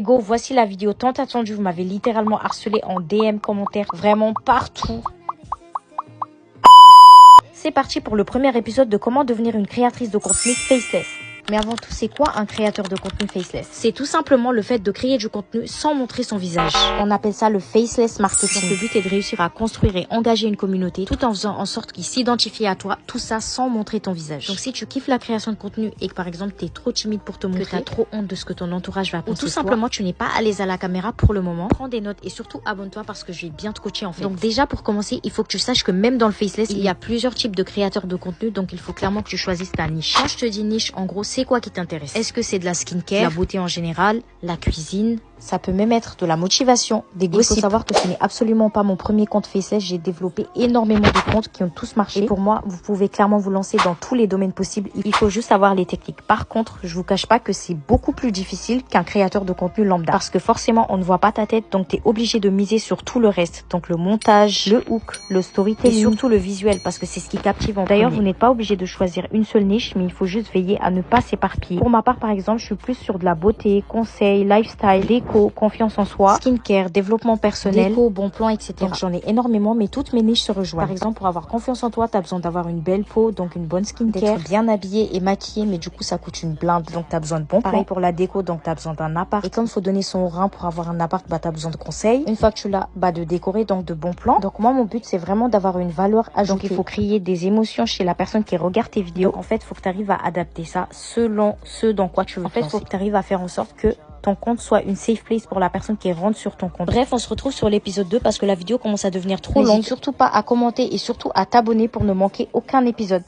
Go, voici la vidéo tant attendue. Vous m'avez littéralement harcelé en DM, commentaires, vraiment partout. C'est parti pour le premier épisode de comment devenir une créatrice de contenu faceless. Mais avant tout, c'est quoi un créateur de contenu faceless? C'est tout simplement le fait de créer du contenu sans montrer son visage. On appelle ça le faceless marketing. Donc, le but est de réussir à construire et engager une communauté tout en faisant en sorte qu'ils s'identifient à toi, tout ça sans montrer ton visage. Donc si tu kiffes la création de contenu et que par exemple t'es trop timide pour te montrer, que t'as trop honte de ce que ton entourage va penser, ou tout simplement tu n'es pas à l'aise à la caméra pour le moment, prends des notes et surtout abonne-toi parce que je vais bien te coacher en fait. Donc déjà pour commencer, il faut que tu saches que même dans le faceless, il y a plusieurs types de créateurs de contenu, donc il faut clairement que tu choisisses ta niche. Quand je te dis niche, en gros, c'est quoi qui t'intéresse? Est-ce que c'est de la skincare, la beauté en général, la cuisine? Ça peut même être de la motivation, des gossips. Il faut savoir que ce n'est absolument pas mon premier compte faceless. J'ai développé énormément de comptes qui ont tous marché. Et pour moi, vous pouvez clairement vous lancer dans tous les domaines possibles. Il faut juste avoir les techniques. Par contre, je vous cache pas que c'est beaucoup plus difficile qu'un créateur de contenu lambda. Parce que forcément, on ne voit pas ta tête. Donc, tu es obligé de miser sur tout le reste. Donc, le montage, le hook, le storytelling et surtout le visuel parce que c'est ce qui captive en premier. D'ailleurs, vous n'êtes pas obligé de choisir une seule niche, mais il faut juste veiller à ne pas s'éparpiller. Pour ma part, par exemple, je suis plus sur de la beauté, conseils, lifestyle, déco, confiance en soi, skincare, développement personnel, déco, bon plan, etc. Donc j'en ai énormément, mais toutes mes niches se rejoignent. Par exemple, pour avoir confiance en toi, tu as besoin d'avoir une belle peau, donc une bonne skincare, d'être bien habillé et maquillé, mais du coup ça coûte une blinde, donc tu as besoin de bons plans. Pareil pour la déco, donc tu as besoin d'un appart. Et comme il faut donner son rein pour avoir un appart, bah tu as besoin de conseils. Une fois que tu l'as, bah de décorer, donc de bons plans. Donc moi mon but c'est vraiment d'avoir une valeur ajoutée. Donc il faut créer des émotions chez la personne qui regarde tes vidéos. Donc, en fait, il faut que tu arrives à adapter ça selon ce dans quoi tu veux. En fait, il faut que tu arrives à faire en sorte que ton compte soit une safe place pour la personne qui rentre sur ton compte. Bref, on se retrouve sur l'épisode 2 parce que la vidéo commence à devenir trop longue. N'hésite surtout pas à commenter et surtout à t'abonner pour ne manquer aucun épisode.